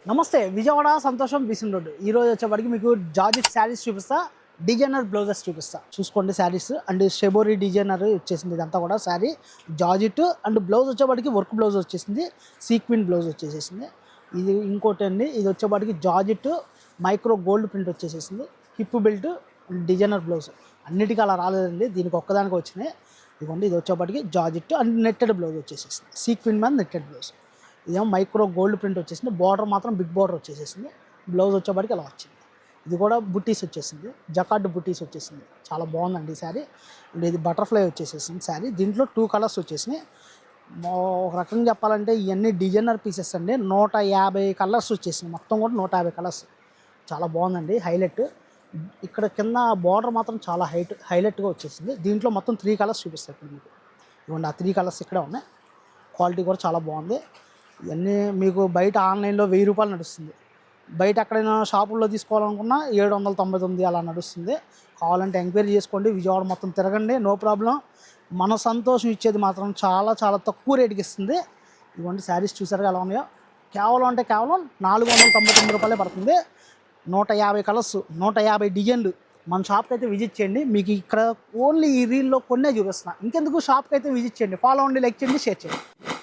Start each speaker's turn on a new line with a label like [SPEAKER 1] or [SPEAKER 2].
[SPEAKER 1] నమస్తే విజయవాడ సంతోషం బీసన్ రోడ్ ఈ రోజు వచ్చేప్పటికి మీకు జార్జెట్ శారీస్ చూపిస్తా డిజైనర్ బ్లౌజెస్ చూపిస్తా చూసుకోండి శారీస్ అండ్ షెబోరీ డిజైనర్ వచ్చేసింది ఇదంతా కూడా శారీ జార్జెట్ అండ్ బ్లౌజ్ వచ్చేప్పటికి వర్క్ బ్లౌజ్ వచ్చేసింది సీక్వెన్ బ్లౌజ్ వచ్చేసేసింది ఇది ఇంకోటి అండి ఇది వచ్చేప్పటికి జార్జెట్ మైక్రో గోల్డ్ ప్రింట్ వచ్చేసేసింది హిప్ బెల్ట్ డిజైనర్ బ్లౌజ్ అన్నిటికీ అలా రాలేదండి దీనికి ఒక్కదానికి వచ్చినాయి ఇదిగోండి ఇది వచ్చేప్పటికి జార్జెట్ అండ్ నెట్టెడ్ బ్లౌజ్ వచ్చేసేసింది సీక్వెన్ మీద నెట్టెడ్ బ్లౌజ్ ఇదేమో మైక్రో గోల్డ్ ప్రింట్ వచ్చేసింది బార్డర్ మాత్రం బిగ్ బార్డర్ వచ్చేసేసింది బ్లౌజ్ వచ్చేప్పటికి అలా వచ్చింది ఇది కూడా బుట్టీస్ వచ్చేసింది జకార్డ్ బుట్టీస్ వచ్చేసింది చాలా బాగుందండి ఈ శారీ అండ్ ఇది బటర్ఫ్లై వచ్చేసేసింది శారీ దీంట్లో 2 కలర్స్ వచ్చేసినాయి ఒక రకంగా చెప్పాలంటే ఇవన్నీ డిజైనర్ పీసెస్ అండి 150 కలర్స్ వచ్చేసింది మొత్తం కూడా 150 కలర్స్ చాలా బాగుందండి హైలైట్ ఇక్కడ కింద బార్డర్ మాత్రం చాలా హైలైట్గా వచ్చేసింది దీంట్లో మొత్తం 3 కలర్స్ చూపిస్తాయి ఇప్పుడు మీకు ఇవ్వండి ఆ 3 కలర్స్ ఇక్కడే ఉన్నాయి క్వాలిటీ కూడా చాలా బాగుంది ఇవన్నీ మీకు బయట ఆన్లైన్లో 1000 రూపాయలు నడుస్తుంది బయట ఎక్కడైనా షాపుల్లో తీసుకోవాలనుకున్నా 799 అలా నడుస్తుంది కావాలంటే ఎంక్వైరీ చేసుకోండి విజయవాడ మొత్తం తిరగండి నో ప్రాబ్లం మన సంతోషం ఇచ్చేది మాత్రం చాలా చాలా తక్కువ రేటుకి ఇస్తుంది ఇటువంటి శారీస్ చూసారుగా ఎలా ఉన్నాయో కేవలం అంటే కేవలం 499 రూపాయలే పడుతుంది 150 కలర్స్ 150 డిజైన్లు మన షాప్కి అయితే విజిట్ చేయండి మీకు ఇక్కడ ఓన్లీ ఈ రీల్లో కొన్నే చూపిస్తున్నా ఇంకెందుకు షాప్కి అయితే విజిట్ చేయండి ఫాలో అవ్వండి లైక్ చేయండి షేర్ చేయండి